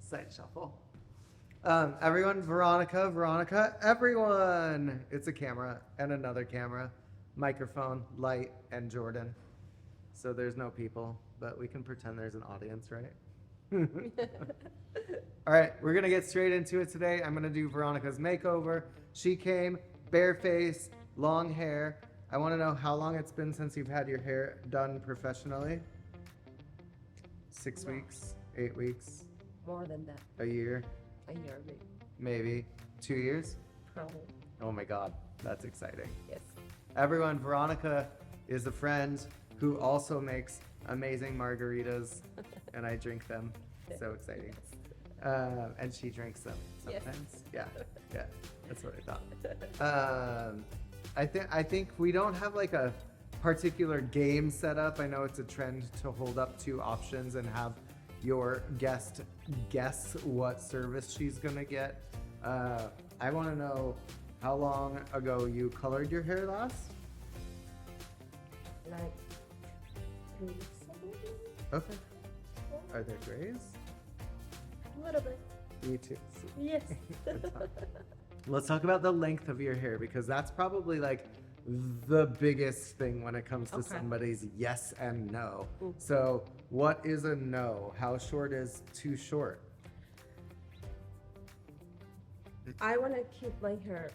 Side shuffle. Everyone, Veronica, everyone. It's a camera and another camera, microphone, light, and Jordan. So there's no people, but we can pretend there's an audience, right? All right, we're gonna get straight into it today. I'm gonna do Veronica's makeover. She came bareface, long hair. I wanna know how long it's been since you've had your hair done professionally. 6 weeks, 8 weeks, More than that. a year, A year, maybe. maybe 2 years. Probably. Oh my God, that's exciting. Yes. Everyone, Veronica is a friend who also makes amazing margaritas, and I drink them. So exciting. And she drinks them Yes. sometimes. Yeah, that's what I thought. I think we don't have like a particular game set up. I know it's a trend to hold up 2 options and have your guest guess what service she's gonna get. I want to know how long ago you colored your hair last. Like 3 weeks ago? Okay. Are there grays? A little bit. Me too. Yes. Let's talk about the length of your hair because that's probably like the biggest thing when it comes to Okay. somebody's yes and no. Mm. So, what is a no? How short is too short? I want to keep my hair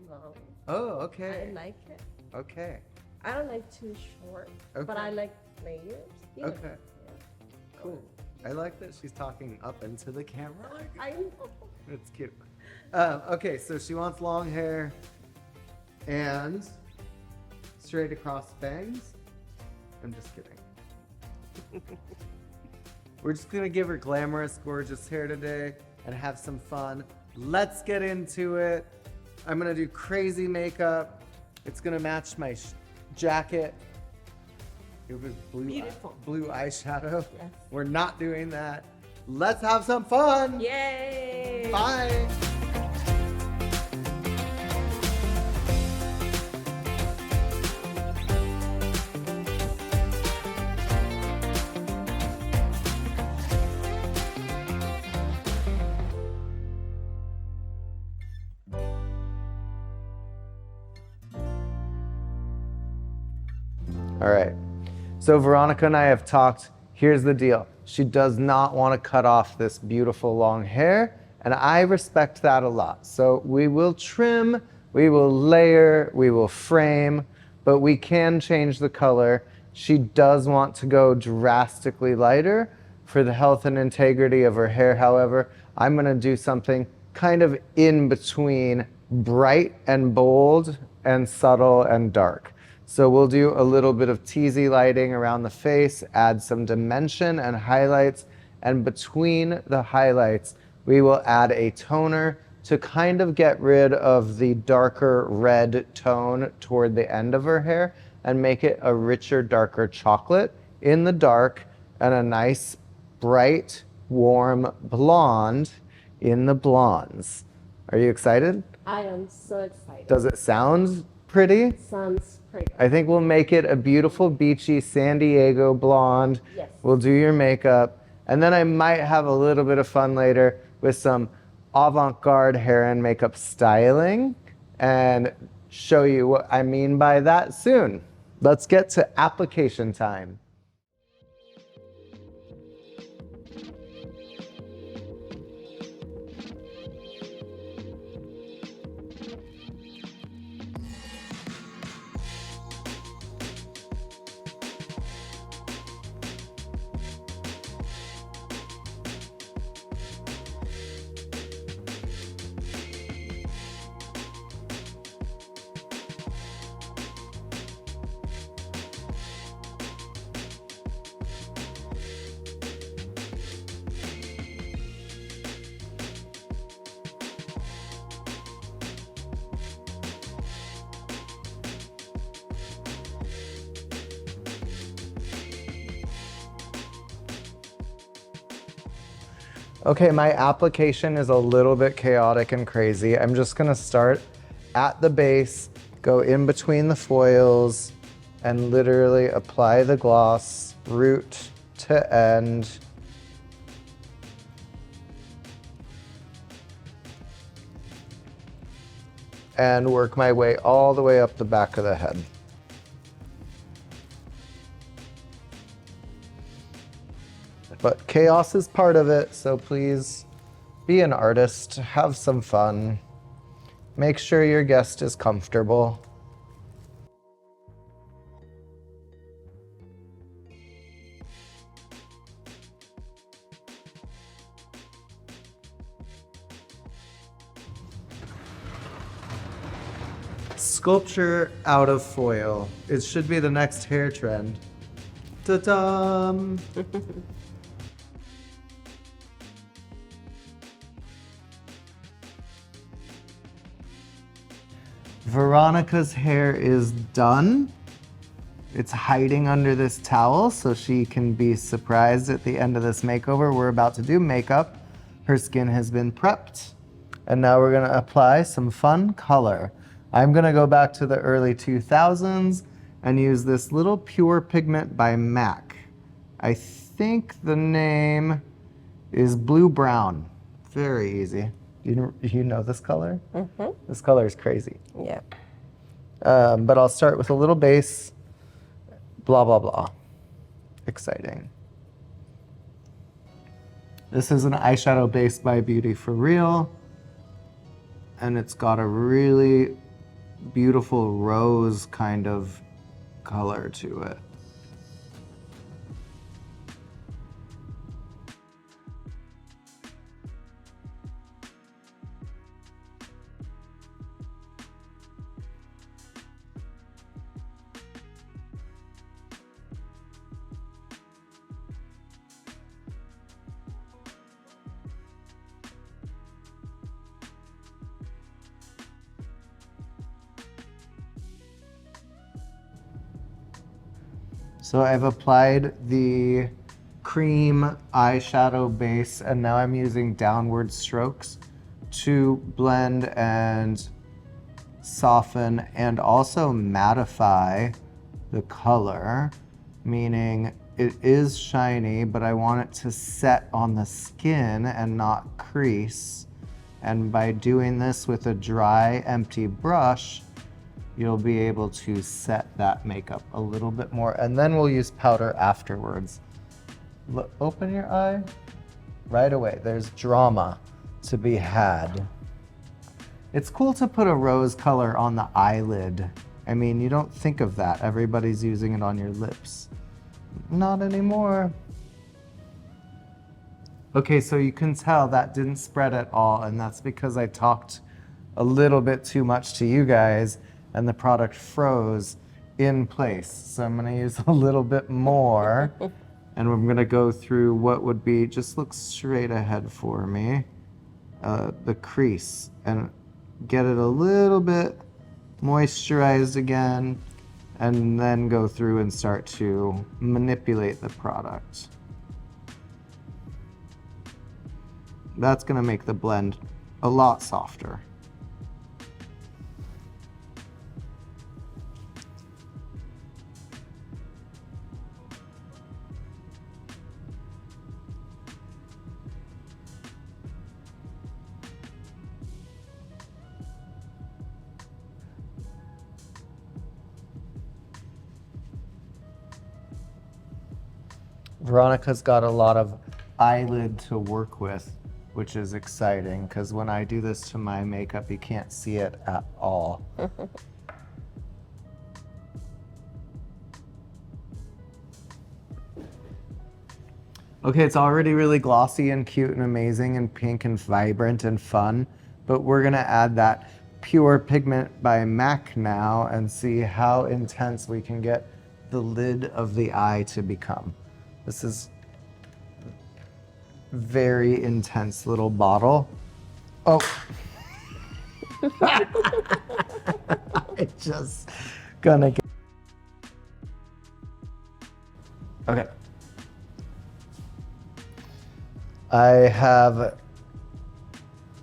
long. Oh, I okay. like it. Okay. I don't like too short, but Okay. I like layers. You know. Okay. Cool. I like that she's talking up into the camera. I know. It's cute. Okay, so she wants long hair and straight across bangs. I'm just kidding. We're just gonna give her glamorous, gorgeous hair today and have some fun. Let's get into it. I'm gonna do crazy makeup. It's gonna match my jacket. It was blue, Beautiful. blue eyeshadow. Yes. We're not doing that. Let's have some fun. Yay! Bye. All right. So Veronica and I have talked. Here's the deal. She does not want to cut off this beautiful long hair, and I respect that a lot. So we will trim, we will layer, we will frame, but we can change the color. She does want to go drastically lighter for the health and integrity of her hair. However, I'm going to do something kind of in between bright and bold and subtle and dark. So we'll do a little bit of teasy lighting around the face, add some dimension and highlights, and between the highlights, we will add a toner to kind of get rid of the darker red tone toward the end of her hair and make it a richer, darker chocolate in the dark and a nice, bright, warm blonde in the blondes. Are you excited? I am so excited. Does it sound pretty? Sounds pretty. I think we'll make it a beautiful, beachy San Diego blonde. Yes. We'll do your makeup. And then I might have a little bit of fun later with some avant-garde hair and makeup styling and show you what I mean by that soon. Let's get to application time. Okay, my application is a little bit chaotic and crazy. I'm just gonna start at the base, go in between the foils, and literally apply the gloss root to end. and work my way all the way up the back of the head. But chaos is part of it, so please be an artist, have some fun, make sure your guest is comfortable. Sculpture out of foil. It should be the next hair trend. Ta-da! Veronica's hair is done. It's hiding under this towel so she can be surprised at the end of this makeover. We're about to do makeup. Her skin has been prepped. And now we're gonna apply some fun color. I'm gonna go back to the early 2000s and use this little pure pigment by MAC. I think the name is Blue Brown. Very easy. You know this color? Mm-hmm. This color is crazy. Yeah. But I'll start with a little base. Blah, blah, blah. Exciting. This is an eyeshadow base by Beauty For Real. And it's got a really beautiful rose kind of color to it. So I've applied the cream eyeshadow base and now I'm using downward strokes to blend and soften and also mattify the color, meaning it is shiny, but I want it to set on the skin and not crease. And by doing this with a dry, empty brush, you'll be able to set that makeup a little bit more. And then we'll use powder afterwards. Open your eye. Right away, there's drama to be had. It's cool to put a rose color on the eyelid. I mean, you don't think of that. Everybody's using it on your lips. Not anymore. Okay, so you can tell that didn't spread at all, and that's because I talked a little bit too much to you guys and the product froze in place. So I'm gonna use a little bit more and I'm gonna go through what would be, just look straight ahead for me, the crease, and get it a little bit moisturized again, and then go through and start to manipulate the product. That's gonna make the blend a lot softer. Veronica's got a lot of eyelid to work with, which is exciting because when I do this to my makeup, you can't see it at all. Okay, it's already really glossy and cute and amazing and pink and vibrant and fun, but we're gonna add that pure pigment by MAC now and see how intense we can get the lid of the eye to become. This is very intense little bottle. Oh. I just gonna get. Okay. I have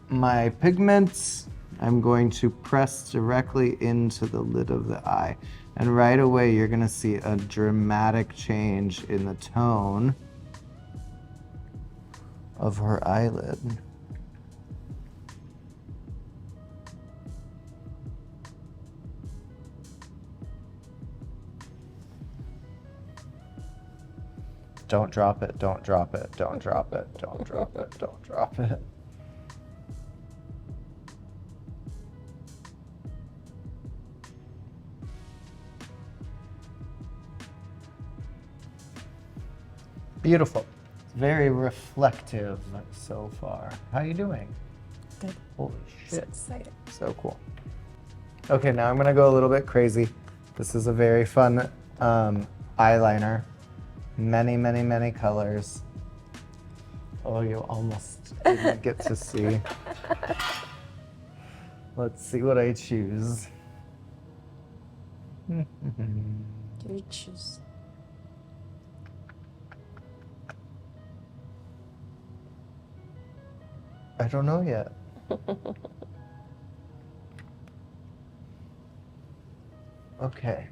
my pigments. I'm going to press directly into the lid of the eye. And right away, you're gonna see a dramatic change in the tone of her eyelid. Don't drop it, don't drop it, don't drop it, don't drop it, don't drop it. Beautiful. Very reflective so far. How are you doing? Good. Holy So shit. excited. So cool. Okay, now I'm gonna go a little bit crazy. This is a very fun eyeliner. Many, many, many colors. Oh, you almost didn't get to see. Let's see what I choose. Do you choose? I don't know yet. Okay.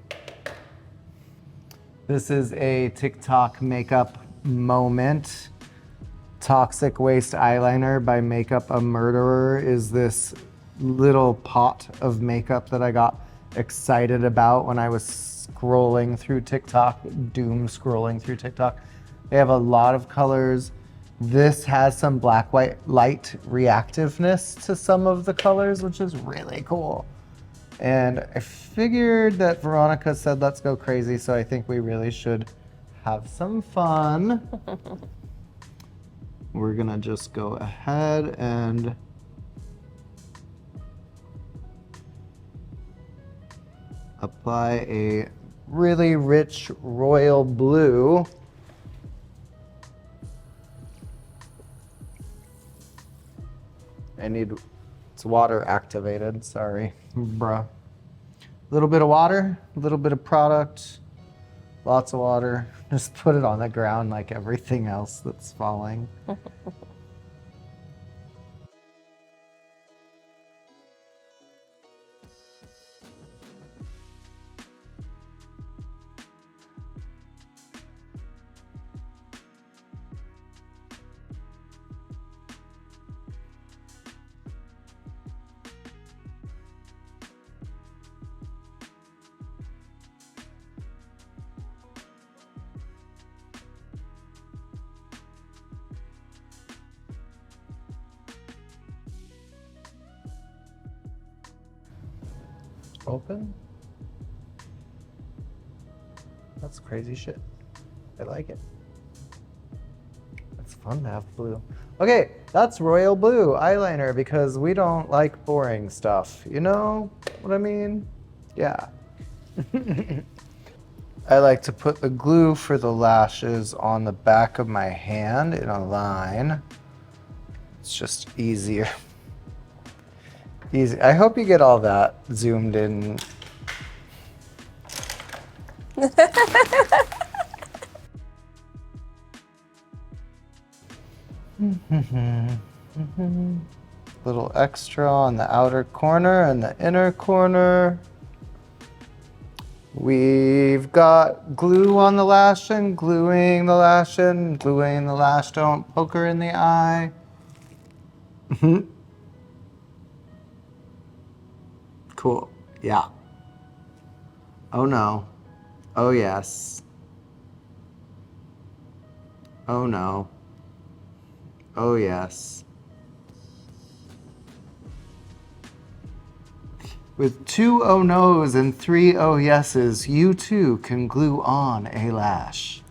This is a TikTok makeup moment. Toxic Waste Eyeliner by Makeup a Murderer is this little pot of makeup that I got excited about when I was scrolling through TikTok, doom scrolling through TikTok. They have a lot of colors. This has some black, white, light reactiveness to some of the colors, which is really cool. And I figured that Veronica said, let's go crazy, so I think we really should have some fun. We're gonna just go ahead and apply a really rich royal blue. It's water activated, sorry, bruh. A little bit of water, a little bit of product, lots of water. Just put it on the ground like everything else that's falling. Open? That's crazy shit. I like it. It's fun to have blue. Okay, that's royal blue eyeliner because we don't like boring stuff. You know what I mean? Yeah. I like to put the glue for the lashes on the back of my hand in a line. It's just easier. Easy. I hope you get all that zoomed in. Little extra on the outer corner and the inner corner. We've got glue on the lash and gluing the lash in, gluing the lash. Don't poke her in the eye. Cool. Yeah. Oh no. Oh yes. Oh no. Oh yes. With 2 oh no's and 3 oh yeses, you too can glue on a lash.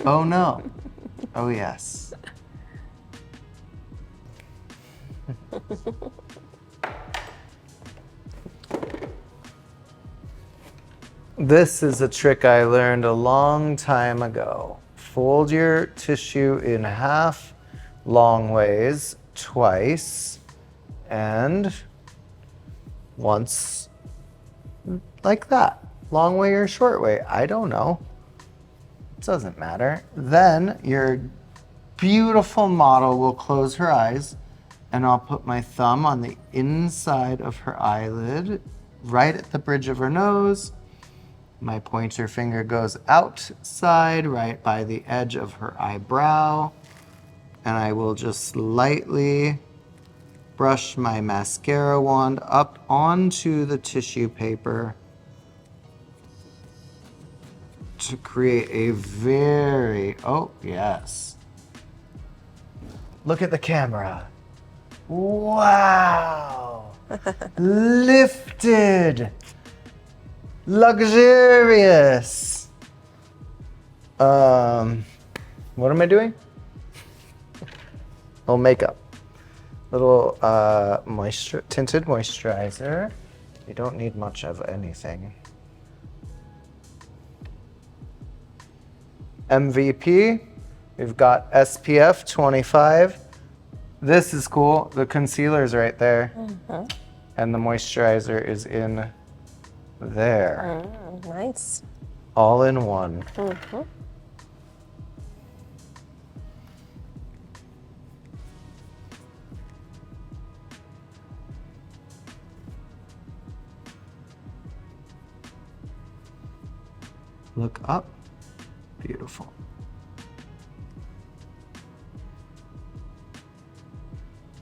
Oh no. Oh yes. This is a trick I learned a long time ago. Fold your tissue in half long ways twice and once like that. Long way or short way, I don't know. It doesn't matter. Then your beautiful model will close her eyes and I'll put my thumb on the inside of her eyelid, right at the bridge of her nose. My pointer finger goes outside, right by the edge of her eyebrow. And I will just lightly brush my mascara wand up onto the tissue paper to create a very, oh, yes. Look at the camera. Wow. Lifted. Luxurious. What am I doing? Oh, makeup. Little tinted moisturizer. You don't need much of anything. MVP, we've got SPF 25. This is cool. The concealer's right there. And the moisturizer is in there. Nice. All in one. Look up. Beautiful.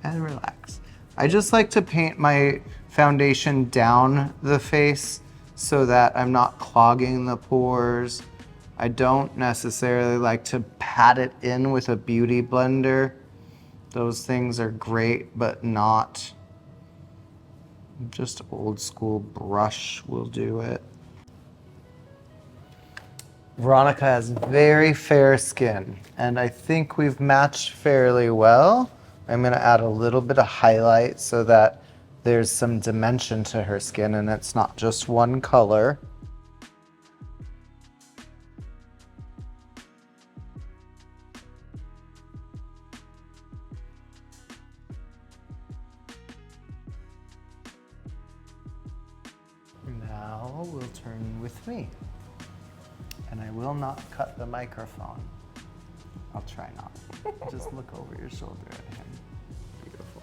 And relax. I just like to paint my foundation down the face so that I'm not clogging the pores. I don't necessarily like to pat it in with a beauty blender. Those things are great, but not. Just old school brush will do it. Veronica has very fair skin, and I think we've matched fairly well. I'm gonna add a little bit of highlight so that there's some dimension to her skin and it's not just one color. Now we'll turn with me. And I will not cut the microphone. I'll try not. Just look over your shoulder at him. Beautiful.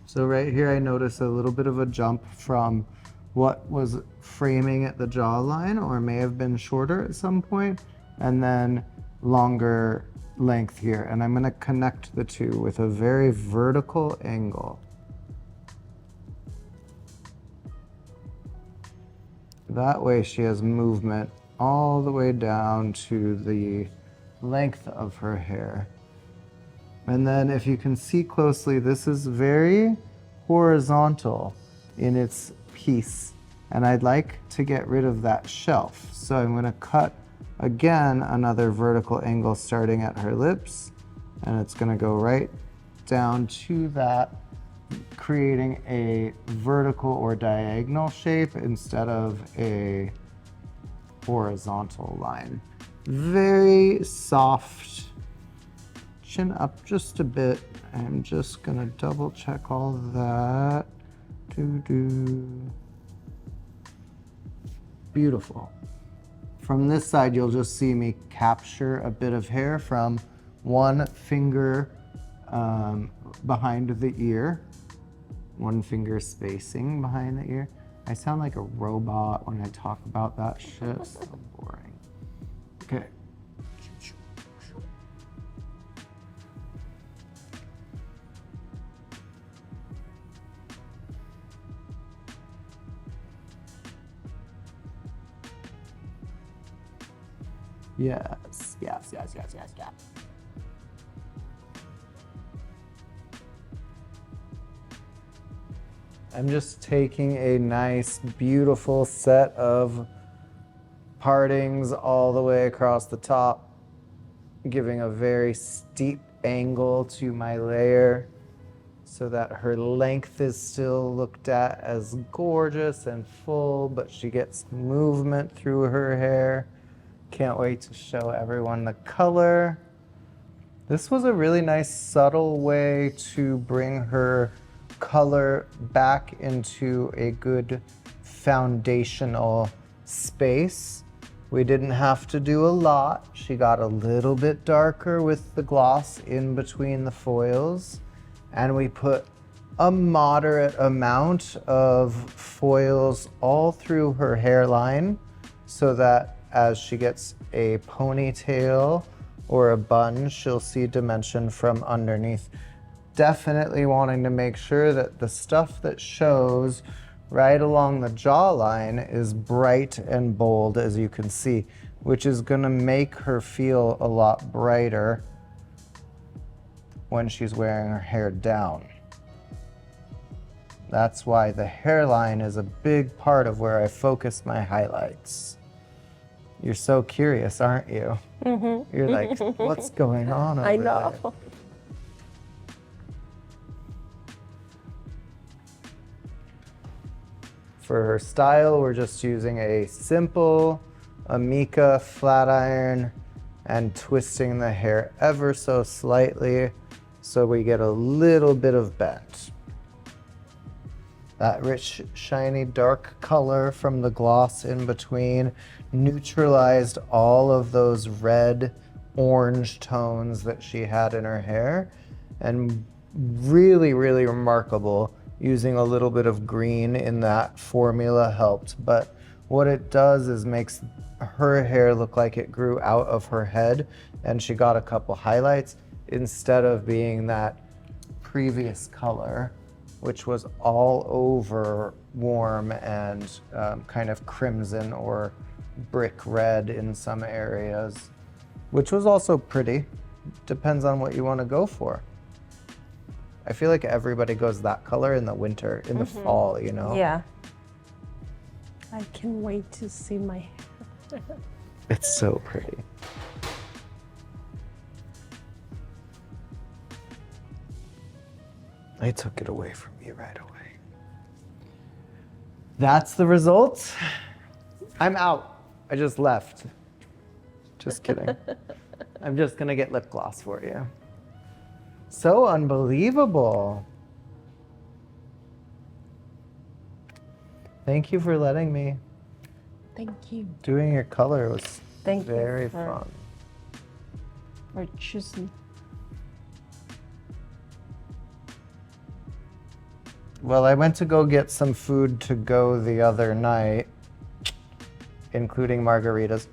So right here I notice a little bit of a jump from what was framing at the jawline or may have been shorter at some point, and then longer length here. And I'm gonna connect the two with a very vertical angle. That way she has movement all the way down to the length of her hair. And then if you can see closely, this is very horizontal in its piece. And I'd like to get rid of that shelf. So I'm gonna cut again another vertical angle starting at her lips. And it's gonna go right down to that, creating a vertical or diagonal shape instead of a horizontal line. Very soft. Chin up just a bit. I'm just gonna double check all of that. Beautiful. From this side, you'll just see me capture a bit of hair from one finger behind the ear. One finger spacing behind the ear. I sound like a robot when I talk about that shit. So boring. Okay. Yes, yes, yes, yes, yes, yes. I'm just taking a nice, beautiful set of partings all the way across the top, giving a very steep angle to my layer so that her length is still looked at as gorgeous and full, but she gets movement through her hair. Can't wait to show everyone the color. This was a really nice, subtle way to bring her color back into a good foundational space. We didn't have to do a lot. She got a little bit darker with the gloss in between the foils, and we put a moderate amount of foils all through her hairline so that as she gets a ponytail or a bun, she'll see dimension from underneath. Definitely wanting to make sure that the stuff that shows right along the jawline is bright and bold, as you can see, which is gonna make her feel a lot brighter when she's wearing her hair down. That's why the hairline is a big part of where I focus my highlights. You're so curious, aren't you? Mm-hmm. You're like, what's going on over I know. there? For her style, we're just using a simple Amika flat iron and twisting the hair ever so slightly so we get a little bit of bend. That rich, shiny, dark color from the gloss in between neutralized all of those red, orange tones that she had in her hair. And really, really remarkable, using a little bit of green in that formula helped. But what it does is makes her hair look like it grew out of her head and she got a couple highlights instead of being that previous color, which was all over warm and kind of crimson or brick red in some areas, which was also pretty. Depends on what you want to go for. I feel like everybody goes that color in the winter, in the fall, you know? Yeah. I can't wait to see my hair. It's so pretty. I took it away from you right away. That's the result. I'm out. I just left. Just kidding. I'm just gonna get lip gloss for you. So unbelievable. Thank you for letting me. Thank you. Doing your color was Thank you very for- fun. For choosing. Well, I went to go get some food to go the other night, including margaritas.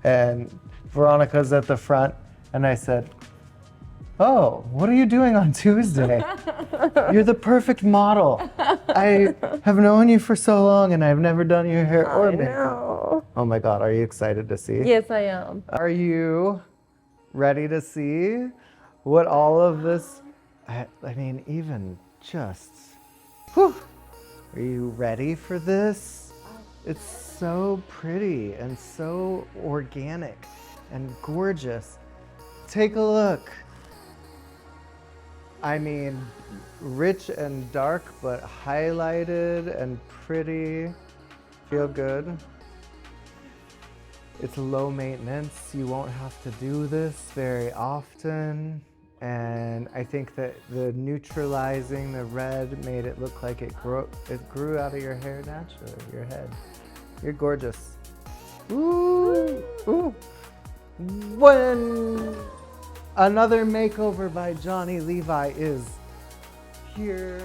And Veronica's at the front, and I said, "Oh, what are you doing on Tuesday? You're the perfect model. I have known you for so long, and I've never done your hair or I makeup." know. Oh my God, are you excited to see? Yes, I am. Are you ready to see what all of this, I mean, even just, whew, are you ready for this? It's so pretty and so organic and gorgeous. Take a look. I mean, rich and dark, but highlighted and pretty. Feel good. It's low maintenance. You won't have to do this very often. And I think that the neutralizing the red made it look like it grew out of your hair naturally, your head. You're gorgeous. Ooh, ooh. When another makeover by Johnny Levi is here.